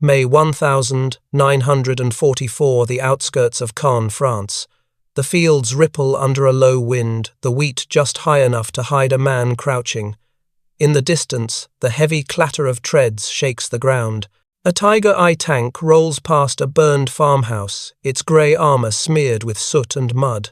May 1944, the outskirts of Caen, France. The fields ripple under a low wind, the wheat just high enough to hide a man crouching. In the distance, the heavy clatter of treads shakes the ground. A Tiger I tank rolls past a burned farmhouse, its grey armour smeared with soot and mud.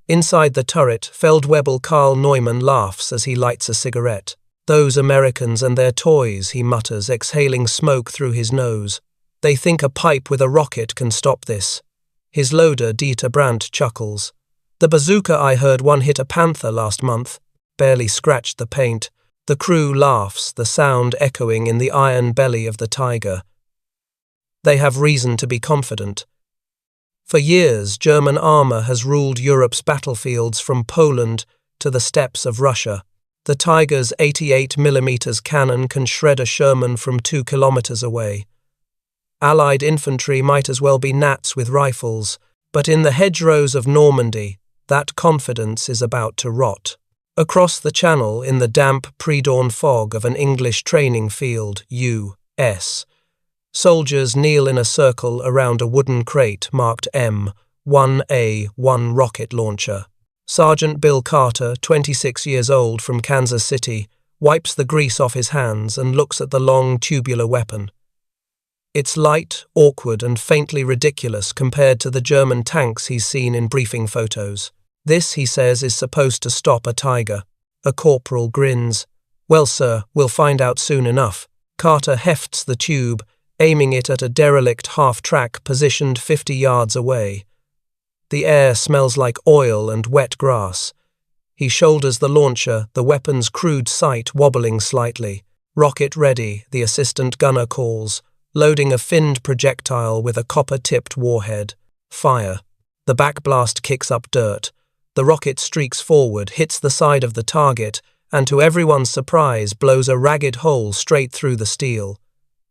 Inside the turret, Feldwebel Karl Neumann laughs as he lights a cigarette. "Those Americans and their toys," he mutters, exhaling smoke through his nose. "They think a pipe with a rocket can stop this." His loader, Dieter Brandt, chuckles. "The bazooka I heard one hit a panther last month. Barely scratched the paint." The crew laughs, the sound echoing in the iron belly of the Tiger. They have reason to be confident. For years, German armour has ruled Europe's battlefields from Poland to the steppes of Russia. The Tiger's 88mm cannon can shred a Sherman from 2 kilometers away. Allied infantry might as well be gnats with rifles, but in the hedgerows of Normandy, that confidence is about to rot. Across the channel, in the damp pre-dawn fog of an English training field, U.S., soldiers kneel in a circle around a wooden crate marked M1A1 rocket launcher. Sergeant Bill Carter, 26 years old, from Kansas City, wipes the grease off his hands and looks at the long tubular weapon. It's light, awkward, and faintly ridiculous compared to the German tanks he's seen in briefing photos. This, he says, is supposed to stop a Tiger. A corporal grins. "Well, sir, we'll find out soon enough." Carter hefts the tube, aiming it at a derelict half-track positioned 50 yards away. The air smells like oil and wet grass. He shoulders the launcher, the weapon's crude sight wobbling slightly. "Rocket ready," the assistant gunner calls, loading a finned projectile with a copper-tipped warhead. Fire. The backblast kicks up dirt. The rocket streaks forward, hits the side of the target, and to everyone's surprise blows a ragged hole straight through the steel.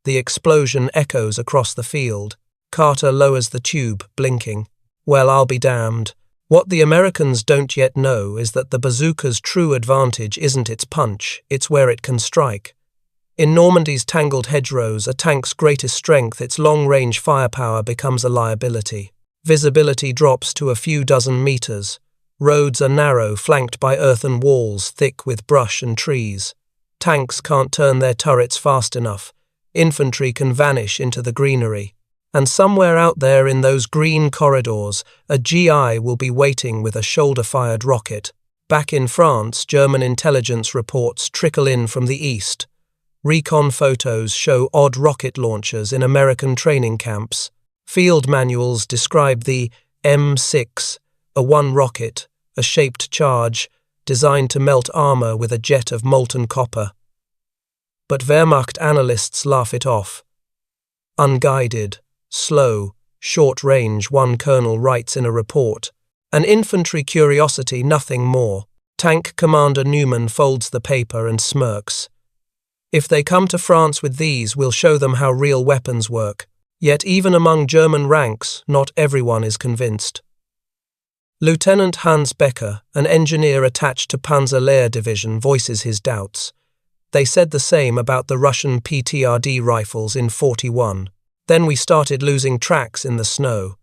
The explosion echoes across the field. Carter lowers the tube, blinking. Well, I'll be damned. What the Americans don't yet know is that the bazooka's true advantage isn't its punch, it's where it can strike. In Normandy's tangled hedgerows, a tank's greatest strength, its long-range firepower, becomes a liability. Visibility drops to a few dozen meters. Roads are narrow, flanked by earthen walls thick with brush and trees. Tanks can't turn their turrets fast enough. Infantry can vanish into the greenery. And somewhere out there in those green corridors, a GI will be waiting with a shoulder-fired rocket. Back in France, German intelligence reports trickle in from the east. Recon photos show odd rocket launchers in American training camps. Field manuals describe the M6, a one rocket, a shaped charge, designed to melt armor with a jet of molten copper. But Wehrmacht analysts laugh it off. Unguided, slow, short range, one colonel writes in a report. An infantry curiosity, nothing more. Tank Commander Neumann folds the paper and smirks. If they come to France with these, we'll show them how real weapons work. Yet even among German ranks, not everyone is convinced. Lieutenant Hans Becker, an engineer attached to Panzer Lehr Division, voices his doubts. They said the same about the Russian PTRD rifles in '41. Then we started losing tracks in the snow.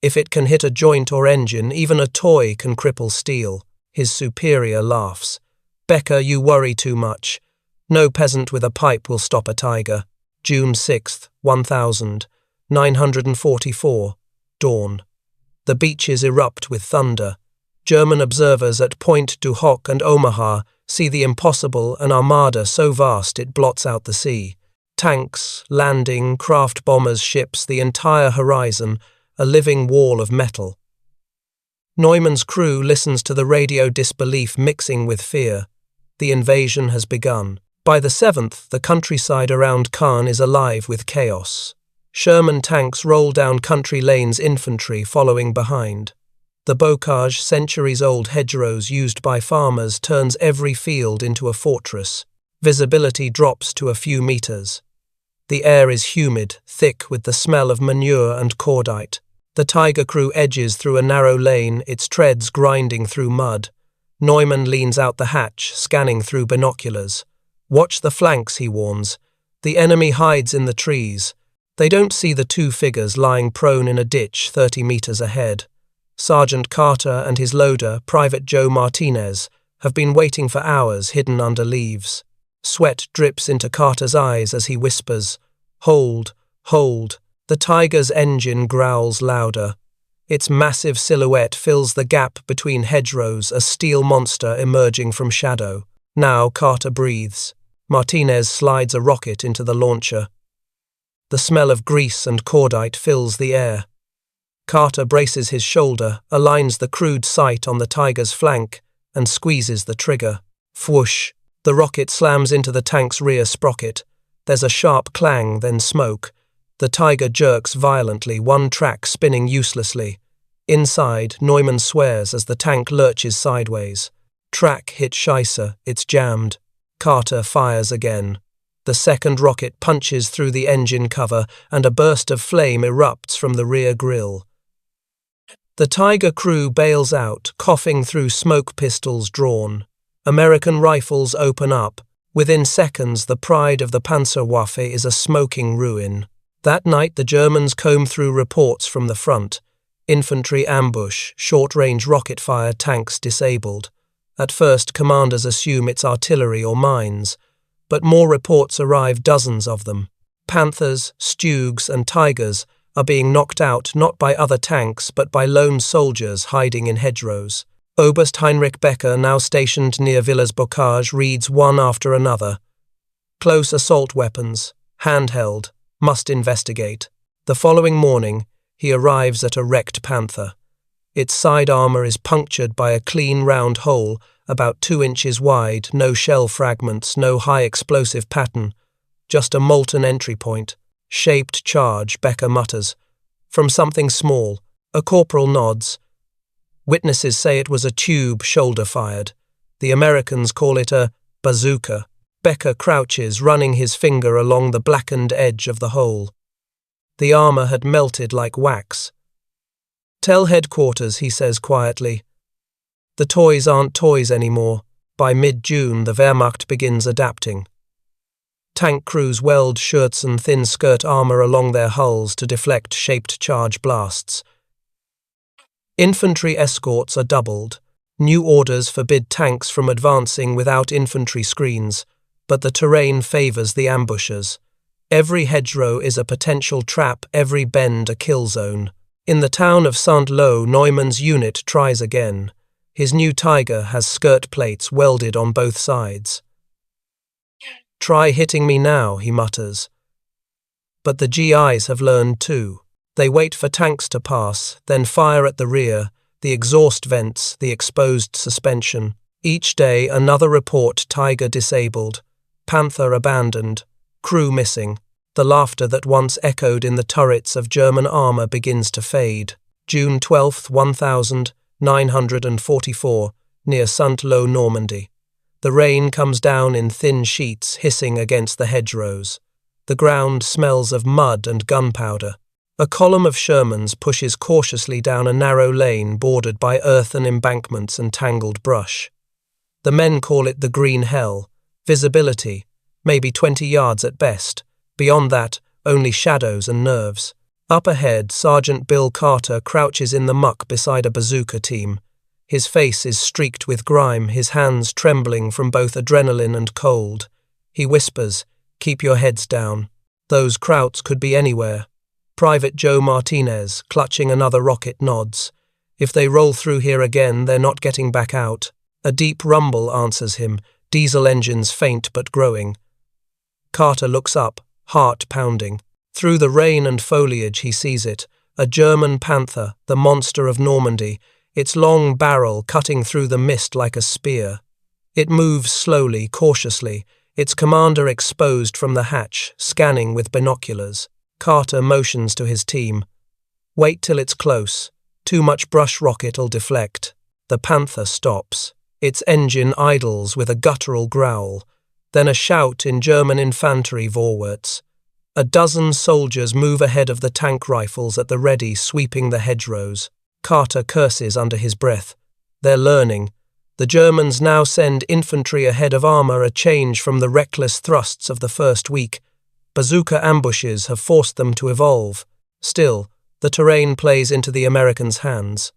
If it can hit a joint or engine, even a toy can cripple steel. His superior laughs. "Becker, you worry too much. No peasant with a pipe will stop a Tiger." June 6, 1944. Dawn. The beaches erupt with thunder. German observers at Point du Hoc and Omaha see the impossible, an armada so vast it blots out the sea. Tanks, landing, craft bombers, ships, the entire horizon, a living wall of metal. Neumann's crew listens to the radio, disbelief mixing with fear. The invasion has begun. By the 7th, the countryside around Caen is alive with chaos. Sherman tanks roll down country lanes, infantry following behind. The bocage, centuries-old hedgerows used by farmers, turns every field into a fortress. Visibility drops to a few meters. The air is humid, thick with the smell of manure and cordite. The Tiger crew edges through a narrow lane, its treads grinding through mud. Neumann leans out the hatch, scanning through binoculars. "Watch the flanks," he warns. "The enemy hides in the trees. They don't see the two figures lying prone in a ditch 30 meters ahead. Sergeant Carter and his loader, Private Joe Martinez, have been waiting for hours hidden under leaves. Sweat drips into Carter's eyes as he whispers, "Hold, hold." The Tiger's engine growls louder. Its massive silhouette fills the gap between hedgerows, a steel monster emerging from shadow. Now Carter breathes. Martinez slides a rocket into the launcher. The smell of grease and cordite fills the air. Carter braces his shoulder, aligns the crude sight on the Tiger's flank, and squeezes the trigger. Whoosh! The rocket slams into the tank's rear sprocket. There's a sharp clang, then smoke. The Tiger jerks violently, one track spinning uselessly. Inside, Neumann swears as the tank lurches sideways. Track hit Scheisse, it's jammed. Carter fires again. The second rocket punches through the engine cover, and a burst of flame erupts from the rear grille. The Tiger crew bails out, coughing through smoke pistols drawn. American rifles open up. Within seconds, the pride of the Panzerwaffe is a smoking ruin. That night, the Germans comb through reports from the front. Infantry ambush, short-range rocket fire, tanks disabled. At first, commanders assume it's artillery or mines, but more reports arrive, dozens of them. Panthers, Stugs, and Tigers are being knocked out not by other tanks but by lone soldiers hiding in hedgerows. Oberst Heinrich Becker, now stationed near Villas Bocage, reads one after another. Close assault weapons, handheld, must investigate. The following morning, he arrives at a wrecked Panther. Its side armor is punctured by a clean round hole about 2 inches wide, no shell fragments, no high explosive pattern, just a molten entry point. Shaped charge, Becker mutters. From something small. A corporal nods. Witnesses say it was a tube shoulder-fired. The Americans call it a bazooka. Becker crouches, running his finger along the blackened edge of the hole. The armor had melted like wax. "Tell headquarters," he says quietly. The toys aren't toys anymore. By mid-June, the Wehrmacht begins adapting. Tank crews weld Schürzen thin skirt armor along their hulls to deflect shaped charge blasts. Infantry escorts are doubled. New orders forbid tanks from advancing without infantry screens, but the terrain favors the ambushers. Every hedgerow is a potential trap, every bend a kill zone. In the town of Saint-Lô, Neumann's unit tries again. His new Tiger has skirt plates welded on both sides. "Try hitting me now," he mutters. But the GIs have learned too. They wait for tanks to pass, then fire at the rear, the exhaust vents, the exposed suspension. Each day another report: Tiger disabled, Panther abandoned, crew missing. The laughter that once echoed in the turrets of German armor begins to fade. June 12, 1944, near Saint-Lô, Normandy. The rain comes down in thin sheets, hissing against the hedgerows. The ground smells of mud and gunpowder. A column of Shermans pushes cautiously down a narrow lane bordered by earthen embankments and tangled brush. The men call it the Green Hell. Visibility, maybe 20 yards at best. Beyond that, only shadows and nerves. Up ahead, Sergeant Bill Carter crouches in the muck beside a bazooka team. His face is streaked with grime, his hands trembling from both adrenaline and cold. He whispers, "Keep your heads down. Those krauts could be anywhere." Private Joe Martinez, clutching another rocket, nods. "If they roll through here again, they're not getting back out." A deep rumble answers him, diesel engines faint but growing. Carter looks up, heart pounding. Through the rain and foliage he sees it, a German Panther, the monster of Normandy, its long barrel cutting through the mist like a spear. It moves slowly, cautiously, its commander exposed from the hatch, scanning with binoculars. Carter motions to his team. "Wait till it's close. Too much brush rocket'll deflect." The Panther stops. Its engine idles with a guttural growl. Then a shout in German infantry vorwärts. A dozen soldiers move ahead of the tank rifles at the ready, sweeping the hedgerows. Carter curses under his breath. They're learning. The Germans now send infantry ahead of armor, a change from the reckless thrusts of the first week. Bazooka ambushes have forced them to evolve. Still, the terrain plays into the Americans' hands.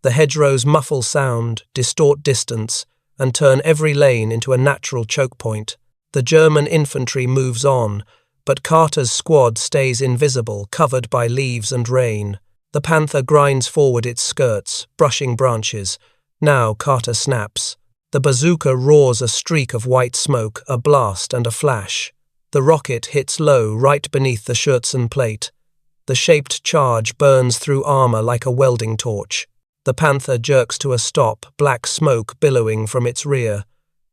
The hedgerows muffle sound, distort distance, and turn every lane into a natural choke point. The German infantry moves on, but Carter's squad stays invisible, covered by leaves and rain. The Panther grinds forward its skirts, brushing branches. Now Carter snaps. The bazooka roars a streak of white smoke, a blast and a flash. The rocket hits low, right beneath the Schürzen plate. The shaped charge burns through armor like a welding torch. The Panther jerks to a stop, black smoke billowing from its rear.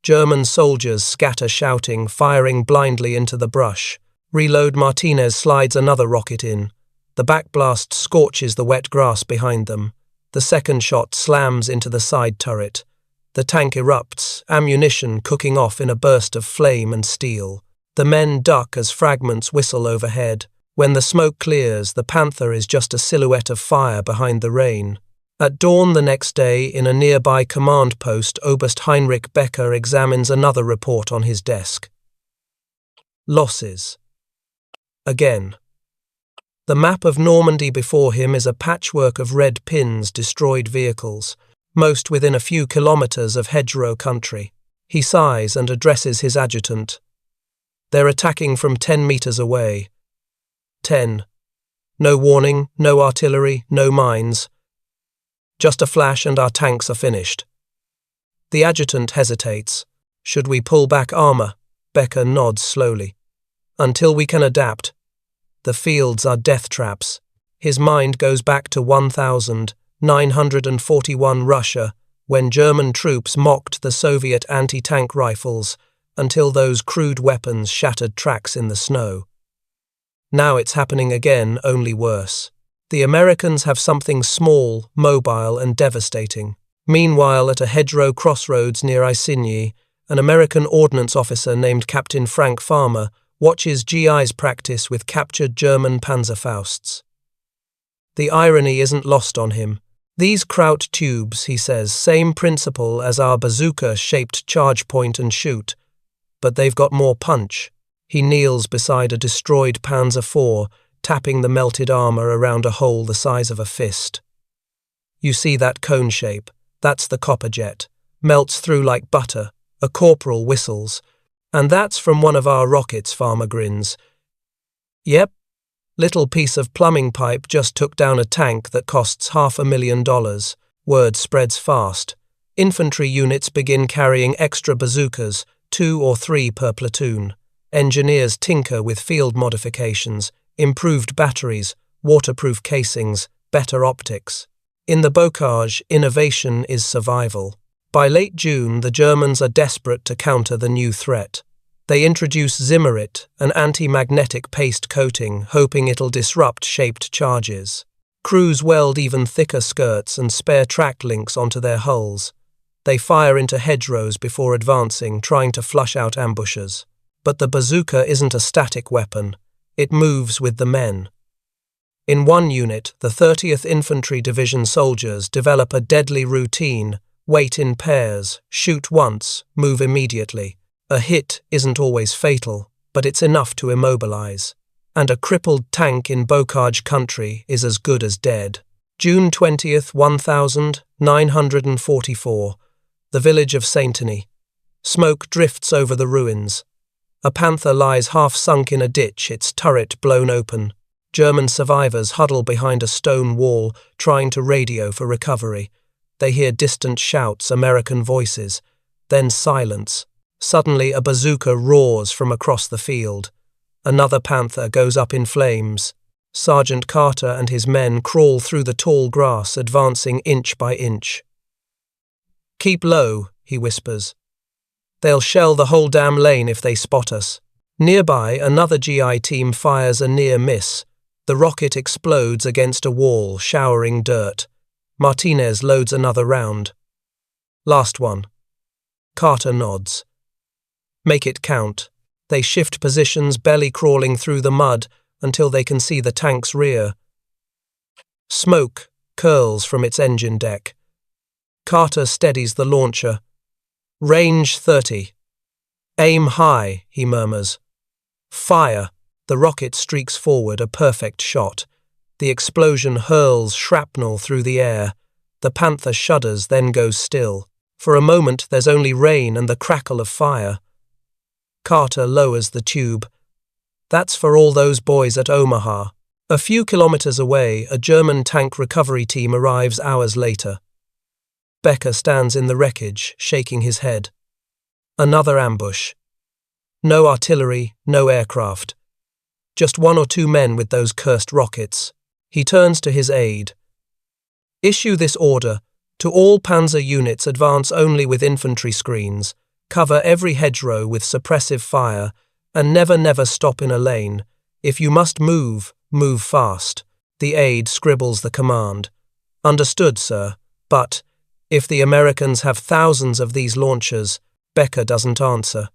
German soldiers scatter shouting, firing blindly into the brush. Reload Martinez slides another rocket in. The backblast scorches the wet grass behind them. The second shot slams into the side turret. The tank erupts, ammunition cooking off in a burst of flame and steel. The men duck as fragments whistle overhead. When the smoke clears, the Panther is just a silhouette of fire behind the rain. At dawn the next day, in a nearby command post, Oberst Heinrich Becker examines another report on his desk. Losses. Again. The map of Normandy before him is a patchwork of red pins, destroyed vehicles, most within a few kilometers of hedgerow country. He sighs and addresses his adjutant. They're attacking from 10 meters away. 10. No warning, no artillery, no mines. Just a flash and our tanks are finished. The adjutant hesitates. Should we pull back armor? Becker nods slowly. Until we can adapt. The fields are death traps. His mind goes back to 1941 Russia, when German troops mocked the Soviet anti-tank rifles until those crude weapons shattered tracks in the snow. Now it's happening again, only worse. The Americans have something small, mobile and devastating. Meanwhile, at a hedgerow crossroads near Isigny, an American ordnance officer named Captain Frank Farmer watches GIs practice with captured German Panzerfausts. The irony isn't lost on him. These Kraut tubes, he says, same principle as our bazooka-shaped charge point and shoot, but they've got more punch. He kneels beside a destroyed Panzer IV, tapping the melted armor around a hole the size of a fist. You see that cone shape? That's the copper jet. Melts through like butter. A corporal whistles. And that's from one of our rockets, Farmer grins. Yep. Little piece of plumbing pipe just took down a tank that costs $500,000. Word spreads fast. Infantry units begin carrying extra bazookas, 2 or 3 per platoon. Engineers tinker with field modifications, improved batteries, waterproof casings, better optics. In the bocage, innovation is survival. By late June, the Germans are desperate to counter the new threat. They introduce Zimmerit, an anti-magnetic paste coating, hoping it'll disrupt shaped charges. Crews weld even thicker skirts and spare track links onto their hulls. They fire into hedgerows before advancing, trying to flush out ambushers. But the bazooka isn't a static weapon. It moves with the men. In one unit, the 30th Infantry Division soldiers develop a deadly routine: wait in pairs, shoot once, move immediately. A hit isn't always fatal, but it's enough to immobilize. And a crippled tank in bocage country is as good as dead. June 20th, 1944. The village of Saintony. Smoke drifts over the ruins. A Panther lies half sunk in a ditch, its turret blown open. German survivors huddle behind a stone wall, trying to radio for recovery. They hear distant shouts, American voices. Then silence. Suddenly a bazooka roars from across the field. Another Panther goes up in flames. Sergeant Carter and his men crawl through the tall grass, advancing inch by inch. "Keep low," he whispers. "They'll shell the whole damn lane if they spot us." Nearby, another GI team fires a near miss. The rocket explodes against a wall, showering dirt. Martinez loads another round. "Last one." Carter nods. "Make it count." They shift positions, belly crawling through the mud until they can see the tank's rear. Smoke curls from its engine deck. Carter steadies the launcher. "Range 30. Aim high," he murmurs. "Fire." The rocket streaks forward, a perfect shot. The explosion hurls shrapnel through the air. The Panther shudders, then goes still. For a moment there's only rain and the crackle of fire. Carter lowers the tube. That's for all those boys at Omaha. A few kilometers away, a German tank recovery team arrives hours later. Becker stands in the wreckage, shaking his head. Another ambush. No artillery, no aircraft. Just 1 or 2 men with those cursed rockets. He turns to his aide. Issue this order. To all panzer units, advance only with infantry screens. Cover every hedgerow with suppressive fire, and never stop in a lane. If you must move, move fast. The aide scribbles the command. Understood, sir. But, if the Americans have thousands of these launchers, Becker doesn't answer.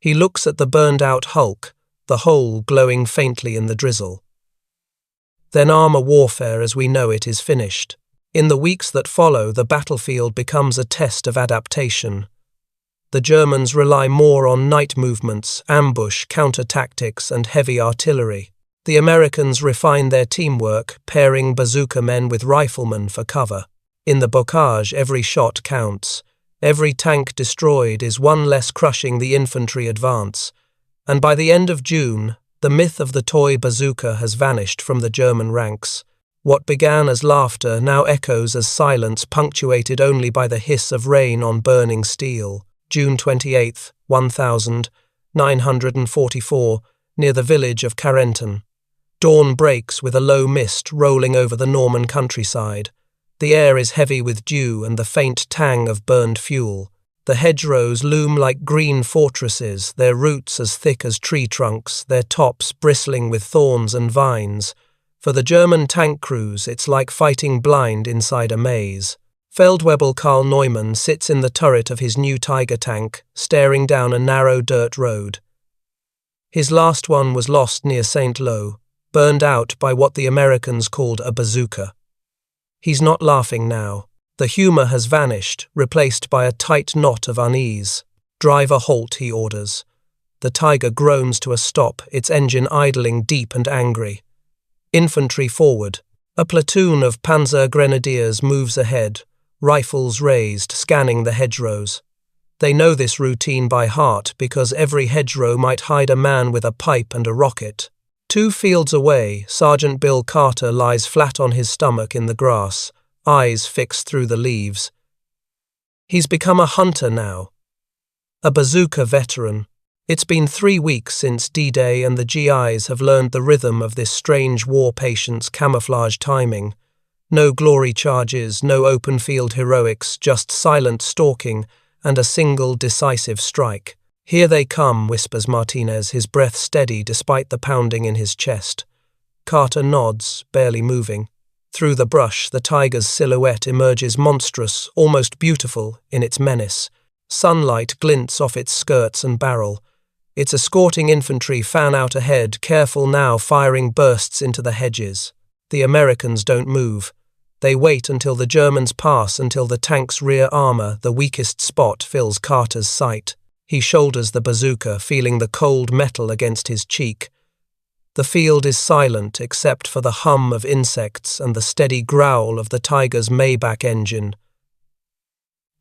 He looks at the burned-out hulk, the hole glowing faintly in the drizzle. Then armor warfare as we know it is finished. In the weeks that follow, the battlefield becomes a test of adaptation. The Germans rely more on night movements, ambush, counter-tactics, and heavy artillery. The Americans refine their teamwork, pairing bazooka men with riflemen for cover. In the bocage, every shot counts. Every tank destroyed is one less crushing the infantry advance. And by the end of June, the myth of the toy bazooka has vanished from the German ranks. What began as laughter now echoes as silence, punctuated only by the hiss of rain on burning steel. June 28, 1944, near the village of Carentan. Dawn breaks with a low mist rolling over the Norman countryside. The air is heavy with dew and the faint tang of burned fuel. The hedgerows loom like green fortresses, their roots as thick as tree trunks, their tops bristling with thorns and vines. For the German tank crews, it's like fighting blind inside a maze. Feldwebel Karl Neumann sits in the turret of his new Tiger tank, staring down a narrow dirt road. His last one was lost near St. Lo, burned out by what the Americans called a bazooka. He's not laughing now. The humour has vanished, replaced by a tight knot of unease. Driver halt, he orders. The Tiger groans to a stop, its engine idling deep and angry. Infantry forward. A platoon of Panzer Grenadiers moves ahead, rifles raised, scanning the hedgerows. They know this routine by heart because every hedgerow might hide a man with a pipe and a rocket. 2 fields away, Sergeant Bill Carter lies flat on his stomach in the grass, eyes fixed through the leaves. He's become a hunter now. A bazooka veteran. It's been 3 weeks since D-Day and the GIs have learned the rhythm of this strange war patient's camouflage timing. No glory charges, no open field heroics, just silent stalking and a single decisive strike. Here they come, whispers Martinez, his breath steady despite the pounding in his chest. Carter nods, barely moving. Through the brush, the Tiger's silhouette emerges monstrous, almost beautiful, in its menace. Sunlight glints off its skirts and barrel. Its escorting infantry fan out ahead, careful now, firing bursts into the hedges. The Americans don't move. They wait until the Germans pass, until the tank's rear armor, the weakest spot, fills Carter's sight. He shoulders the bazooka, feeling the cold metal against his cheek. The field is silent except for the hum of insects and the steady growl of the Tiger's Maybach engine.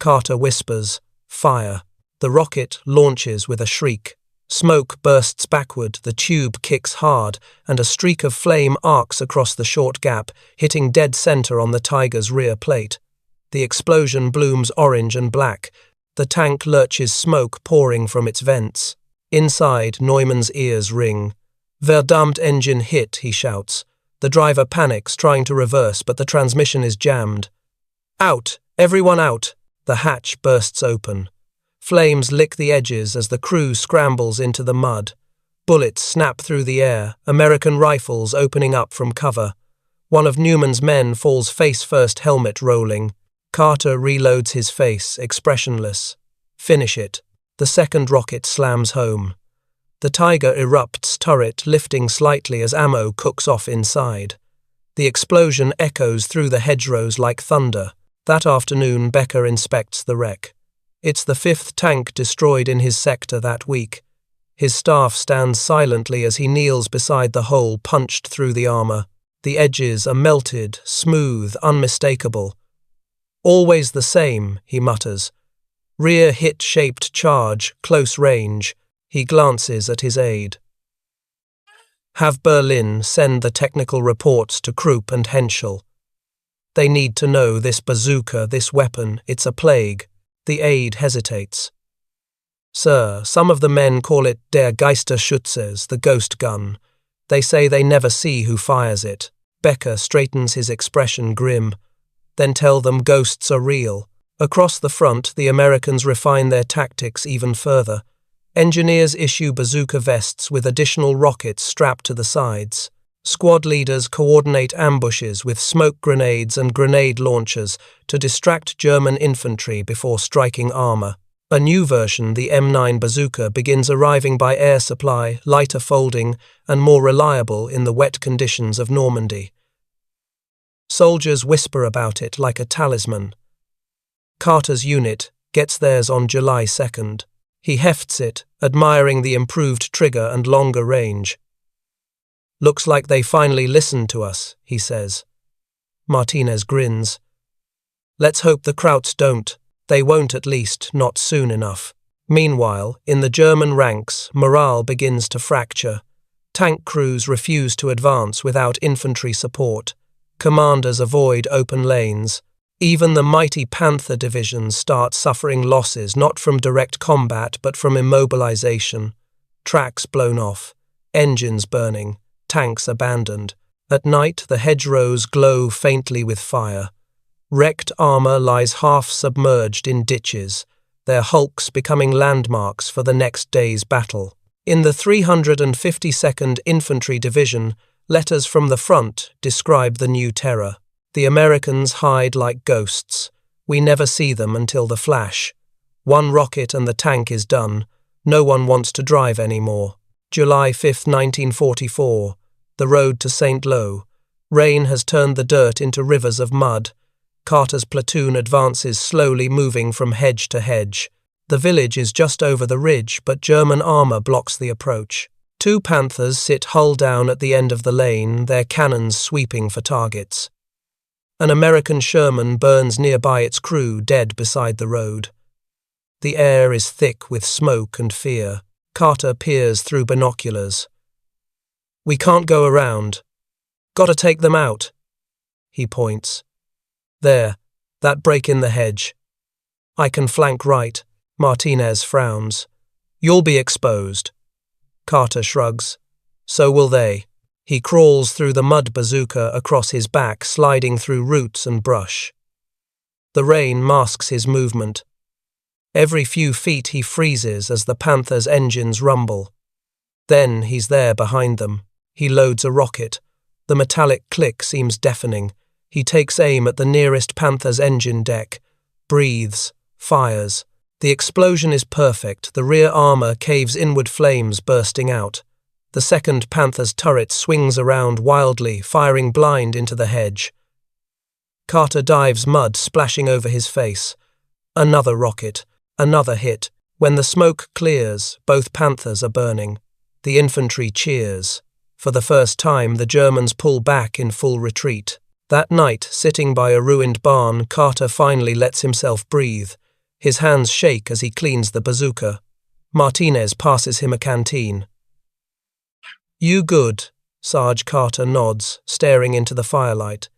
Carter whispers, "Fire." The rocket launches with a shriek. Smoke bursts backward, the tube kicks hard, and a streak of flame arcs across the short gap, hitting dead center on the Tiger's rear plate. The explosion blooms orange and black. The tank lurches, smoke pouring from its vents. Inside, Neumann's ears ring. "Verdammt engine hit," he shouts. The driver panics, trying to reverse, but the transmission is jammed. "Out! Everyone out!" The hatch bursts open. Flames lick the edges as the crew scrambles into the mud. Bullets snap through the air, American rifles opening up from cover. One of Neumann's men falls face-first, helmet rolling. Carter reloads his face, expressionless. "Finish it." The second rocket slams home. The Tiger erupts, turret lifting slightly as ammo cooks off inside. The explosion echoes through the hedgerows like thunder. That afternoon, Becker inspects the wreck. It's the 5th tank destroyed in his sector that week. His staff stands silently as he kneels beside the hole punched through the armor. The edges are melted, smooth, unmistakable. "Always the same," he mutters. "Rear hit-shaped charge, close range." He glances at his aide. "Have Berlin send the technical reports to Krupp and Henschel. They need to know this bazooka, this weapon, it's a plague." The aide hesitates. "Sir, some of the men call it der Geisterschützes, the ghost gun. They say they never see who fires it." Becker straightens his expression grim. "Then tell them ghosts are real." Across the front, the Americans refine their tactics even further. Engineers issue bazooka vests with additional rockets strapped to the sides. Squad leaders coordinate ambushes with smoke grenades and grenade launchers to distract German infantry before striking armor. A new version, the M1 Bazooka, begins arriving by air supply, lighter folding, and more reliable in the wet conditions of Normandy. Soldiers whisper about it like a talisman. Carter's unit gets theirs on July 2nd. He hefts it, admiring the improved trigger and longer range. "Looks like they finally listened to us," he says. Martinez grins. "Let's hope the Krauts don't. They won't, at least, not soon enough." Meanwhile, in the German ranks, morale begins to fracture. Tank crews refuse to advance without infantry support. Commanders avoid open lanes. Even the mighty Panther divisions start suffering losses not from direct combat but from immobilization. Tracks blown off, engines burning, tanks abandoned. At night, the hedgerows glow faintly with fire. Wrecked armor lies half submerged in ditches, their hulks becoming landmarks for the next day's battle. In the 352nd Infantry Division, letters from the front describe the new terror. The Americans hide like ghosts. We never see them until the flash. One rocket and the tank is done. No one wants to drive anymore. July 5, 1944. The road to St. Lo. Rain has turned the dirt into rivers of mud. Carter's platoon advances slowly, moving from hedge to hedge. The village is just over the ridge, but German armor blocks the approach. Two Panthers sit hull down at the end of the lane, their cannons sweeping for targets. An American Sherman burns nearby its crew, dead beside the road. The air is thick with smoke and fear. Carter peers through binoculars. "We can't go around. Gotta take them out." He points. "There, that break in the hedge. I can flank right." Martinez frowns. "You'll be exposed." Carter shrugs. "So will they." He crawls through the mud bazooka across his back, sliding through roots and brush. The rain masks his movement. Every few feet he freezes as the Panther's engines rumble. Then he's there behind them. He loads a rocket. The metallic click seems deafening. He takes aim at the nearest Panther's engine deck, breathes, fires. The explosion is perfect. The rear armor caves inward, flames bursting out. The second Panther's turret swings around wildly, firing blind into the hedge. Carter dives, mud splashing over his face. Another rocket, another hit. When the smoke clears, both Panthers are burning. The infantry cheers. For the first time, the Germans pull back in full retreat. That night, sitting by a ruined barn, Carter finally lets himself breathe. His hands shake as he cleans the bazooka. Martinez passes him a canteen. "You good?" Sarge Carter nods, staring into the firelight.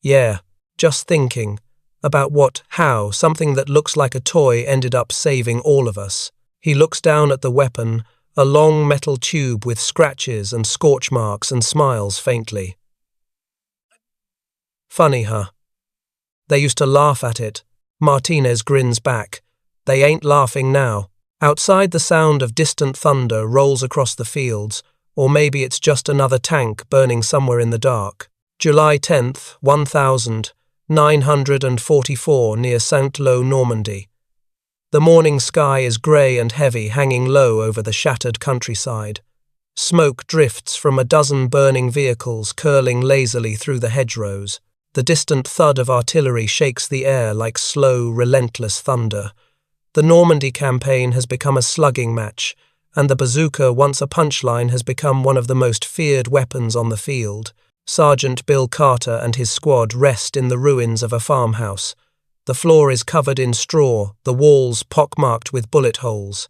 "Yeah, just thinking. About how something that looks like a toy ended up saving all of us." He looks down at the weapon, a long metal tube with scratches and scorch marks, and smiles faintly. "Funny, huh? They used to laugh at it." Martinez grins back. "They ain't laughing now." Outside, the sound of distant thunder rolls across the fields, or maybe it's just another tank burning somewhere in the dark. July 10th, 1944, near St. Lo, Normandy. The morning sky is grey and heavy, hanging low over the shattered countryside. Smoke drifts from a dozen burning vehicles, curling lazily through the hedgerows. The distant thud of artillery shakes the air like slow, relentless thunder. The Normandy campaign has become a slugging match, and the bazooka, once a punchline, has become one of the most feared weapons on the field. Sergeant Bill Carter and his squad rest in the ruins of a farmhouse. The floor is covered in straw, the walls pockmarked with bullet holes.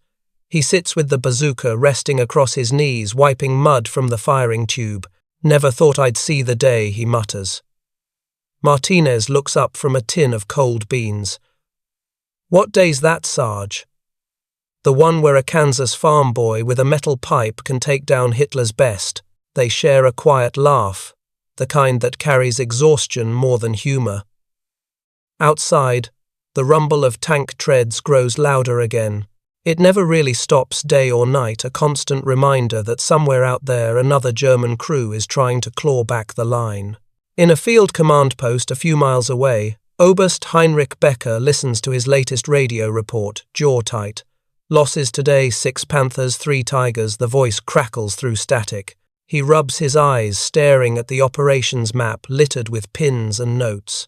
He sits with the bazooka resting across his knees, wiping mud from the firing tube. "Never thought I'd see the day," he mutters. Martinez looks up from a tin of cold beans. "What day's that, Sarge?" "The one where a Kansas farm boy with a metal pipe can take down Hitler's best." They share a quiet laugh, the kind that carries exhaustion more than humor. Outside, the rumble of tank treads grows louder again. It never really stops, day or night, a constant reminder that somewhere out there another German crew is trying to claw back the line. In a field command post a few miles away, Oberst Heinrich Becker listens to his latest radio report, jaw tight. "Losses today, 6 Panthers, 3 Tigers," the voice crackles through static. He rubs his eyes, staring at the operations map littered with pins and notes.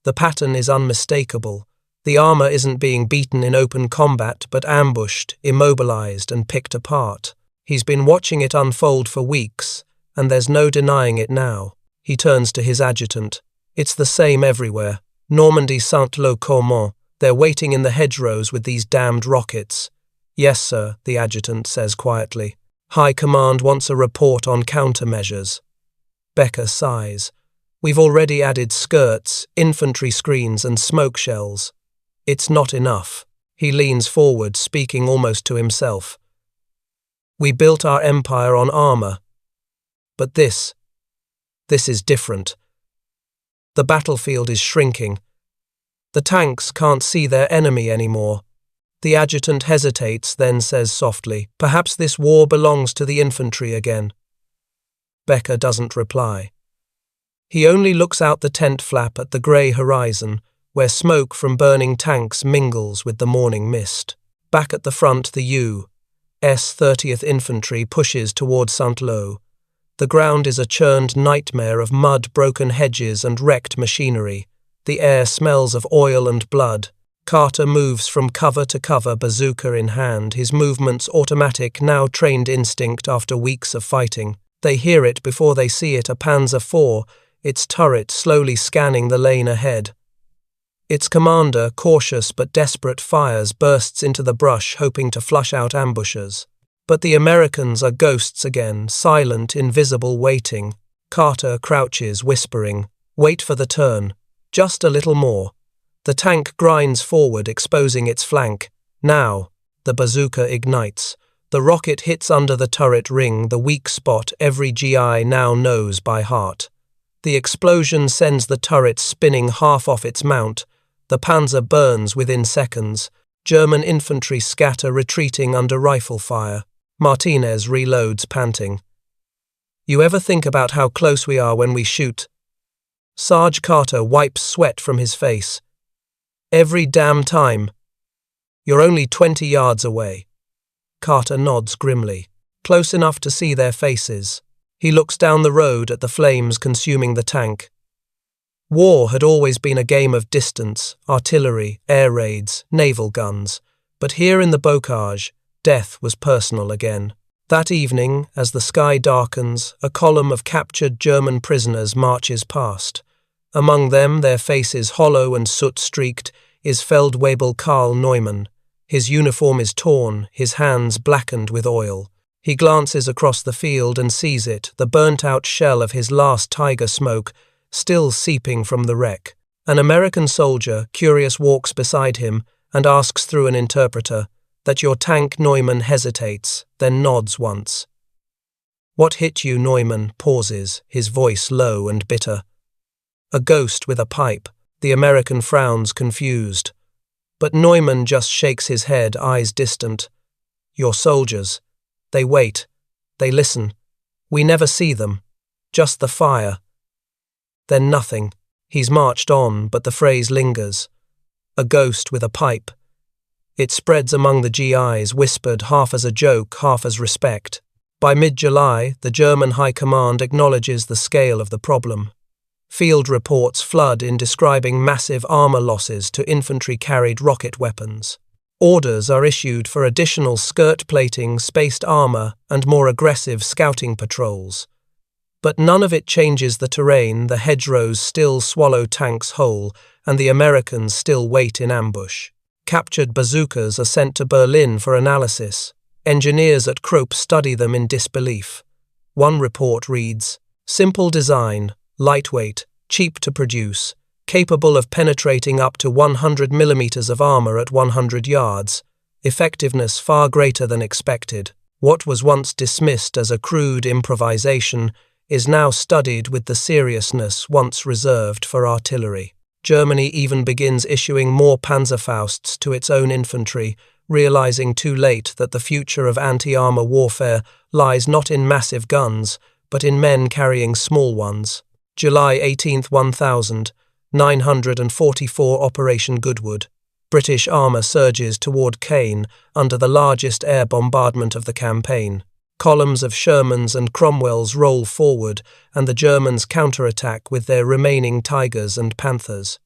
The pattern is unmistakable. The armor isn't being beaten in open combat, but ambushed, immobilized, and picked apart. He's been watching it unfold for weeks, and there's no denying it now. He turns to his adjutant. "It's the same everywhere. Normandy, Saint-Lô-Caumont. They're waiting in the hedgerows with these damned rockets." "Yes, sir," the adjutant says quietly. "High Command wants a report on countermeasures." Becker sighs. "We've already added skirts, infantry screens, and smoke shells. It's not enough." He leans forward, speaking almost to himself. "We built our empire on armor. But this is different. The battlefield is shrinking. The tanks can't see their enemy anymore." The adjutant hesitates, then says softly, "Perhaps this war belongs to the infantry again." Becker doesn't reply. He only looks out the tent flap at the grey horizon, where smoke from burning tanks mingles with the morning mist. Back at the front, the U.S. 30th Infantry pushes toward Saint-Lô. The ground is a churned nightmare of mud, broken hedges, and wrecked machinery. The air smells of oil and blood. Carter moves from cover to cover, bazooka in hand, his movements automatic, now trained instinct after weeks of fighting. They hear it before they see it, a Panzer IV, its turret slowly scanning the lane ahead. Its commander, cautious but desperate, fires, bursts into the brush, hoping to flush out ambushers. But the Americans are ghosts again, silent, invisible, waiting. Carter crouches, whispering, "Wait for the turn. Just a little more." The tank grinds forward, exposing its flank. Now, the bazooka ignites. The rocket hits under the turret ring, the weak spot every GI now knows by heart. The explosion sends the turret spinning half off its mount. The Panzer burns within seconds. German infantry scatter, retreating under rifle fire. Martinez reloads, panting. "You ever think about how close we are when we shoot?" Sarge Carter wipes sweat from his face. "Every damn time. You're only 20 yards away." Carter nods grimly. "Close enough to see their faces." He looks down the road at the flames consuming the tank. War had always been a game of distance, artillery, air raids, naval guns. But here in the bocage, death was personal again. That evening, as the sky darkens, a column of captured German prisoners marches past. Among them, their faces hollow and soot-streaked, is Feldwebel Karl Neumann. His uniform is torn, his hands blackened with oil. He glances across the field and sees it, the burnt-out shell of his last Tiger smoke, still seeping from the wreck. An American soldier, curious, walks beside him and asks through an interpreter, "That your tank?" Neumann hesitates, then nods once. "What hit you?" Neumann pauses, his voice low and bitter. "A ghost with a pipe." The American frowns, confused. But Neumann just shakes his head, eyes distant. "Your soldiers. They wait. They listen. We never see them. Just the fire." Then nothing. He's marched on, but the phrase lingers. A ghost with a pipe. It spreads among the GIs, whispered, half as a joke, half as respect. By mid-July, the German High Command acknowledges the scale of the problem. Field reports flood in describing massive armor losses to infantry-carried rocket weapons. Orders are issued for additional skirt plating, spaced armor, and more aggressive scouting patrols. But none of it changes the terrain. The hedgerows still swallow tanks whole, and the Americans still wait in ambush. Captured bazookas are sent to Berlin for analysis. Engineers at Krupp study them in disbelief. One report reads, "Simple design, lightweight, cheap to produce, capable of penetrating up to 100 millimeters of armor at 100 yards, effectiveness far greater than expected. What was once dismissed as a crude improvisation is now studied with the seriousness once reserved for artillery." Germany even begins issuing more Panzerfausts to its own infantry, realizing too late that the future of anti-armor warfare lies not in massive guns, but in men carrying small ones. July 18, 1944 Operation Goodwood. British armour surges toward Caen under the largest air bombardment of the campaign. Columns of Shermans and Cromwells roll forward, and the Germans counterattack with their remaining Tigers and Panthers.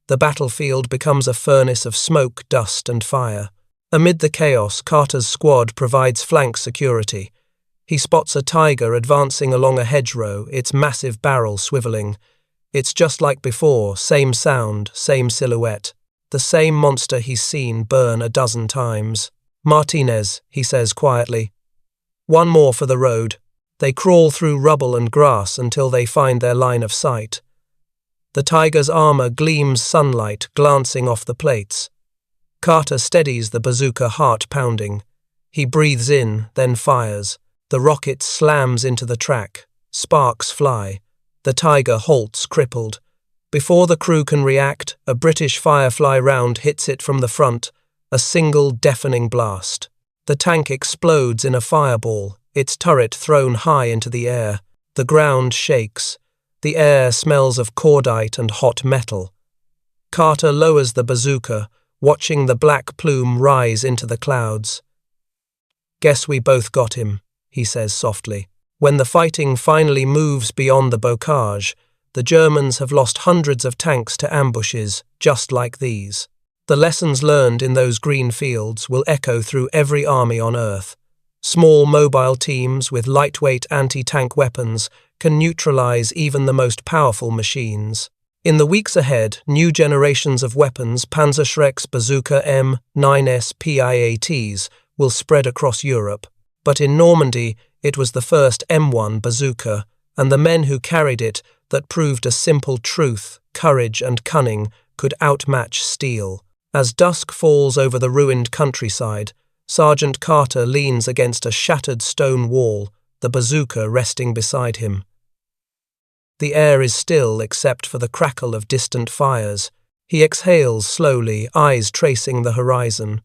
The battlefield becomes a furnace of smoke, dust, and fire. Amid the chaos, Carter's squad provides flank security. He spots a Tiger advancing along a hedgerow, its massive barrel swiveling. It's just like before, same sound, same silhouette. The same monster he's seen burn a dozen times. "Martinez," he says quietly. "One more for the road." They crawl through rubble and grass until they find their line of sight. The Tiger's armor gleams sunlight glancing off the plates. Carter steadies the bazooka, heart pounding. He breathes in, then fires. The rocket slams into the track. Sparks fly. The Tiger halts, crippled. Before the crew can react, a British Firefly round hits it from the front, a single deafening blast. The tank explodes in a fireball, its turret thrown high into the air. The ground shakes. The air smells of cordite and hot metal. Carter lowers the bazooka, watching the black plume rise into the clouds. "Guess we both got him," he says softly. When the fighting finally moves beyond the bocage, the Germans have lost hundreds of tanks to ambushes just like these. The lessons learned in those green fields will echo through every army on Earth. Small mobile teams with lightweight anti-tank weapons can neutralize even the most powerful machines. In the weeks ahead, new generations of weapons, Panzerschrecks, Bazooka M9S PIATs, will spread across Europe. But in Normandy, it was the first M1 Bazooka, and the men who carried it that proved a simple truth: courage and cunning could outmatch steel. As dusk falls over the ruined countryside, Sergeant Carter leans against a shattered stone wall, the bazooka resting beside him. The air is still except for the crackle of distant fires. He exhales slowly, eyes tracing the horizon.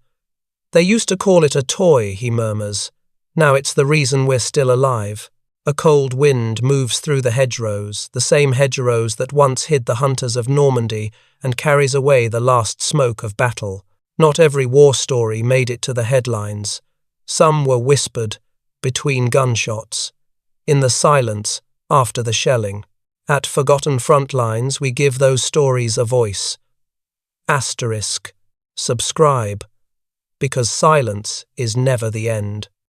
"They used to call it a toy," he murmurs. "Now it's the reason we're still alive." A cold wind moves through the hedgerows, the same hedgerows that once hid the hunters of Normandy, and carries away the last smoke of battle. Not every war story made it to the headlines. Some were whispered, between gunshots, in the silence after the shelling. At Forgotten Frontlines, we give those stories a voice. *, subscribe, because silence is never the end.